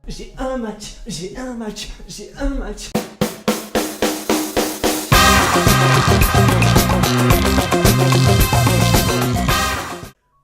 J'ai un match, j'ai un match, j'ai un match.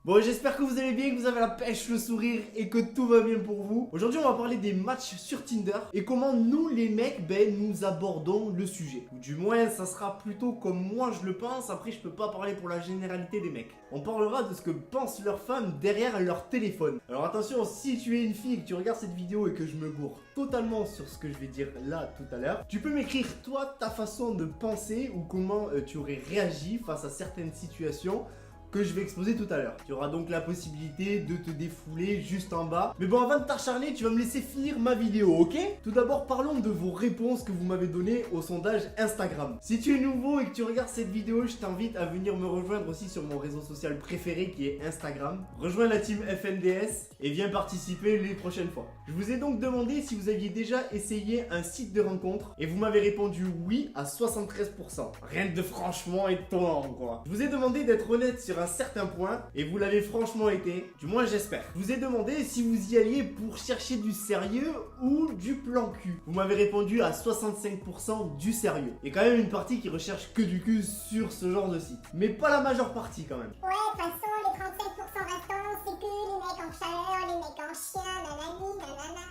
Bon, j'espère que vous allez bien, que vous avez la pêche, le sourire et que tout va bien pour vous. Aujourd'hui, on va parler des matchs sur Tinder et comment nous, les mecs, nous abordons le sujet. Ou du moins, ça sera plutôt comme moi je le pense. Après, je peux pas parler pour la généralité des mecs. On parlera de ce que pensent leurs femmes derrière leur téléphone. Alors attention, si tu es une fille et que tu regardes cette vidéo et que je me gourre totalement sur ce que je vais dire là tout à l'heure, tu peux m'écrire toi ta façon de penser ou comment tu aurais réagi face à certaines situations que je vais exposer tout à l'heure. Tu auras donc la possibilité de te défouler juste en bas. Mais bon, avant de t'acharner, tu vas me laisser finir ma vidéo, ok? Tout d'abord, parlons de vos réponses que vous m'avez données au sondage Instagram. Si tu es nouveau et que tu regardes cette vidéo, je t'invite à venir me rejoindre aussi sur mon réseau social préféré qui est Instagram. Rejoins la team FNDS et viens participer les prochaines fois. Je vous ai donc demandé si vous aviez déjà essayé un site de rencontre et vous m'avez répondu oui à 73%. Rien de franchement étonnant, quoi. Je vous ai demandé d'être honnête sur un certain point et vous l'avez franchement été, du moins j'espère. Je vous ai demandé si vous y alliez pour chercher du sérieux ou du plan cul. Vous m'avez répondu à 65% du sérieux. Il y a quand même une partie qui recherche que du cul sur ce genre de site, mais pas la majeure partie quand même. Ouais, de toute façon, les 35% restants, c'est que les mecs en chaleur, les mecs en chien, nanani, nanana.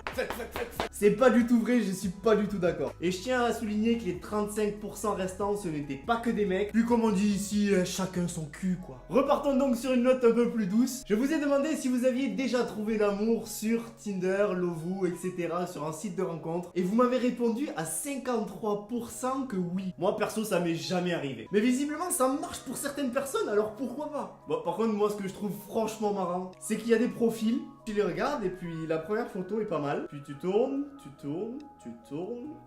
C'est pas du tout vrai, je suis pas du tout d'accord. Et je tiens à souligner que les 35% restants, ce n'étaient pas que des mecs. Puis comme on dit ici, chacun son cul quoi. Repartons donc sur une note un peu plus douce. Je vous ai demandé si vous aviez déjà trouvé l'amour sur Tinder, Lovoo, etc. sur un site de rencontre. Et vous m'avez répondu à 53% que oui. Moi perso, ça m'est jamais arrivé. Mais visiblement, ça marche pour certaines personnes, alors pourquoi pas? Bon, par contre, moi, ce que je trouve franchement marrant, c'est qu'il y a des profils. Tu les regardes et puis la première photo est pas mal. Puis tu tournes,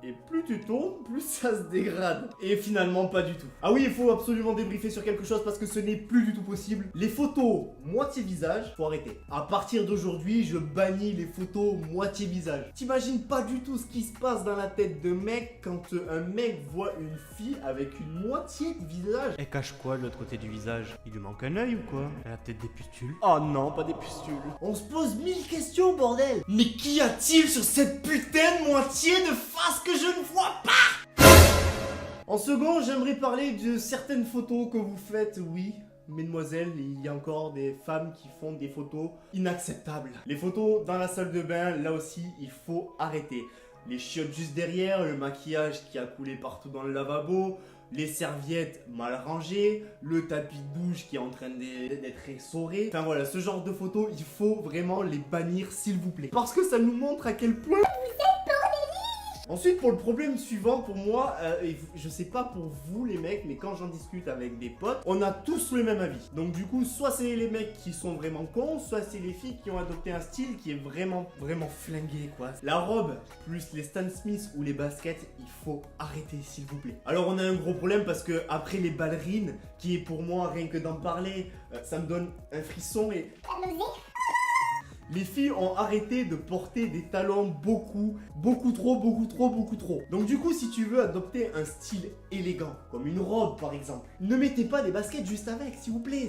et plus tu tournes, plus ça se dégrade. Et finalement pas du tout. Ah oui, il faut absolument débriefer sur quelque chose parce que ce n'est plus du tout possible. Les photos moitié visage, faut arrêter. À partir d'aujourd'hui, je bannis les photos moitié visage. T'imagines pas du tout ce qui se passe dans la tête de mec quand un mec voit une fille avec une moitié de visage. Elle cache quoi de l'autre côté du visage? Il lui manque un œil ou quoi? Elle a peut-être des pustules. Oh non, pas des pustules. On se pose 1000 questions, bordel. Mais qu'y a-t-il sur cette putain de moitié de face que je ne vois pas? En second, j'aimerais parler de certaines photos que vous faites, oui. Mesdemoiselles, il y a encore des femmes qui font des photos inacceptables. Les photos dans la salle de bain, là aussi, il faut arrêter. Les chiottes juste derrière, le maquillage qui a coulé partout dans le lavabo, les serviettes mal rangées, le tapis de douche qui est en train d'être essoré. Enfin voilà, ce genre de photos, il faut vraiment les bannir s'il vous plaît. Parce que ça nous montre à quel point... Ensuite, pour le problème suivant, pour moi, et je sais pas pour vous les mecs, mais quand j'en discute avec des potes, on a tous le même avis. Donc du coup, soit c'est les mecs qui sont vraiment cons, soit c'est les filles qui ont adopté un style qui est vraiment flingué quoi. La robe, plus les Stan Smith ou les baskets, il faut arrêter s'il vous plaît. Alors on a un gros problème parce que après les ballerines, qui est pour moi, rien que d'en parler, ça me donne un frisson et... Les filles ont arrêté de porter des talons beaucoup trop. Donc du coup, si tu veux adopter un style élégant, comme une robe par exemple, ne mettez pas des baskets juste avec, s'il vous plaît.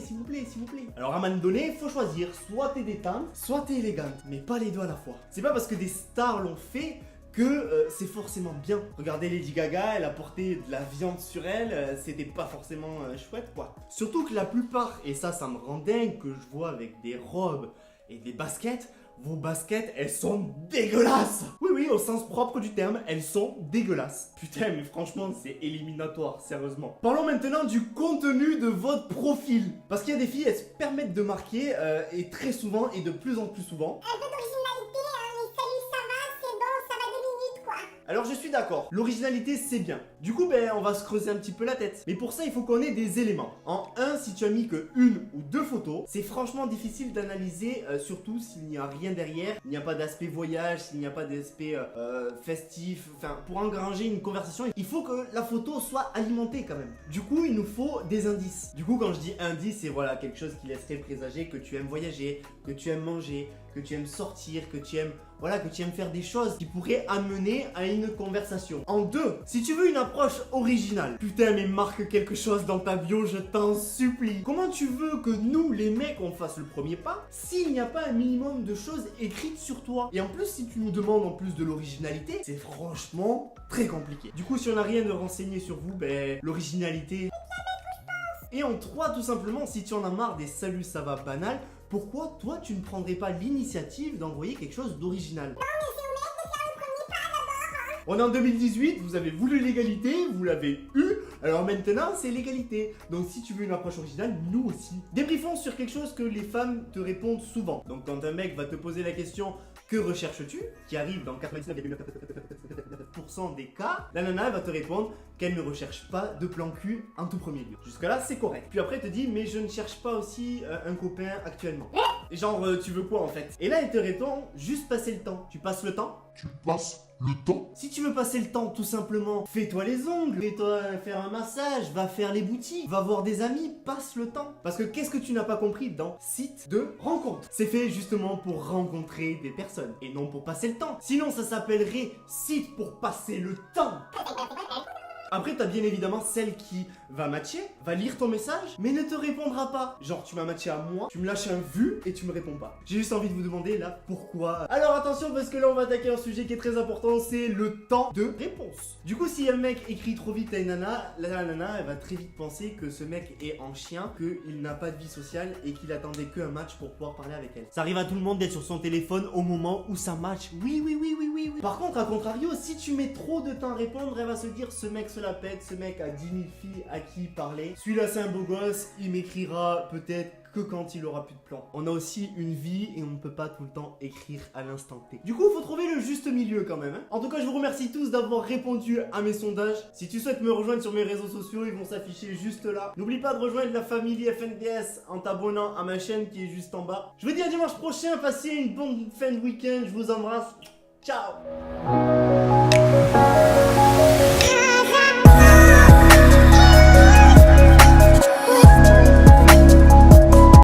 Alors à un moment donné, faut choisir, soit t'es détente, soit t'es élégante, mais pas les deux à la fois. C'est pas parce que des stars l'ont fait que c'est forcément bien. Regardez Lady Gaga, elle a porté de la viande sur elle, c'était pas forcément chouette quoi. Surtout que la plupart, et ça me rend dingue que je vois avec des robes et des baskets, vos baskets, elles sont dégueulasses. Oui, au sens propre du terme, elles sont dégueulasses. Putain, mais franchement, c'est éliminatoire, sérieusement. Parlons maintenant du contenu de votre profil. Parce qu'il y a des filles, elles se permettent de marquer, et très souvent, et de plus en plus souvent... Un peu d'originalité, hein, mais salut, ça va, c'est bon, ça va 2 minutes, quoi. Alors je suis d'accord, l'originalité c'est bien. Du coup on va se creuser un petit peu la tête. Mais pour ça il faut qu'on ait des éléments. En un, si tu as mis que une ou deux photos, c'est franchement difficile d'analyser, surtout s'il n'y a rien derrière. Il n'y a pas d'aspect voyage, s'il n'y a pas d'aspect festif. Enfin, pour engranger une conversation, il faut que la photo soit alimentée quand même. Du coup il nous faut des indices. Du coup quand je dis indice, c'est voilà quelque chose qui laisserait présager que tu aimes voyager, que tu aimes manger, que tu aimes sortir, que tu aimes Voilà, que tu aimes faire des choses qui pourraient amener à une conversation. En 2, si tu veux une approche originale, putain mais marque quelque chose dans ta bio, je t'en supplie. Comment tu veux que nous, les mecs, on fasse le premier pas s'il n'y a pas un minimum de choses écrites sur toi? Et en plus, si tu nous demandes en plus de l'originalité, c'est franchement très compliqué. Du coup, si on n'a rien de renseigné sur vous, ben l'originalité... Et en 3, tout simplement, si tu en as marre des saluts ça va banal, pourquoi toi tu ne prendrais pas l'initiative d'envoyer quelque chose d'original? On est en 2018, vous avez voulu l'égalité, vous l'avez eu, alors maintenant c'est l'égalité. Donc si tu veux une approche originale, nous aussi. Débriefons sur quelque chose que les femmes te répondent souvent. Donc quand un mec va te poser la question « Que recherches-tu ?», qui arrive dans 99,9% des cas, la nana elle va te répondre qu'elle ne recherche pas de plan cul en tout premier lieu. Jusque là c'est correct. Puis après elle te dit « Mais je ne cherche pas aussi un copain actuellement. » Genre tu veux quoi en fait? Et là elle te répond « Juste passer le temps. » Tu passes le temps? Tu passes le temps? Si tu veux passer le temps, tout simplement, fais-toi les ongles, fais-toi faire un massage, va faire les boutiques, va voir des amis, passe le temps. Parce que qu'est-ce que tu n'as pas compris dans site de rencontre? C'est fait justement pour rencontrer des personnes et non pour passer le temps. Sinon, ça s'appellerait site pour passer le temps. Après, t'as bien évidemment celle qui va matcher, va lire ton message, mais ne te répondra pas. Genre, tu m'as matché à moi, tu me lâches un vu et tu me réponds pas. J'ai juste envie de vous demander là pourquoi. Alors attention, parce que là on va attaquer un sujet qui est très important, c'est le temps de réponse. Du coup, si un mec écrit trop vite à une nana, la nana elle va très vite penser que ce mec est en chien, qu'il n'a pas de vie sociale et qu'il attendait qu'un match pour pouvoir parler avec elle. Ça arrive à tout le monde d'être sur son téléphone au moment où ça match. Oui. Par contre, à contrario, si tu mets trop de temps à répondre, elle va se dire ce mec se la pète, ce mec a 10 000 filles à qui parler. Celui-là c'est un beau gosse, il m'écrira peut-être que quand il aura plus de plan. On a aussi une vie et on ne peut pas tout le temps écrire à l'instant T. Du coup, il faut trouver le juste milieu quand même. En tout cas, je vous remercie tous d'avoir répondu à mes sondages. Si tu souhaites me rejoindre sur mes réseaux sociaux, ils vont s'afficher juste là. N'oublie pas de rejoindre la famille FNDS en t'abonnant à ma chaîne qui est juste en bas. Je vous dis à dimanche prochain, passez une bonne fin de week-end, je vous embrasse. Ciao.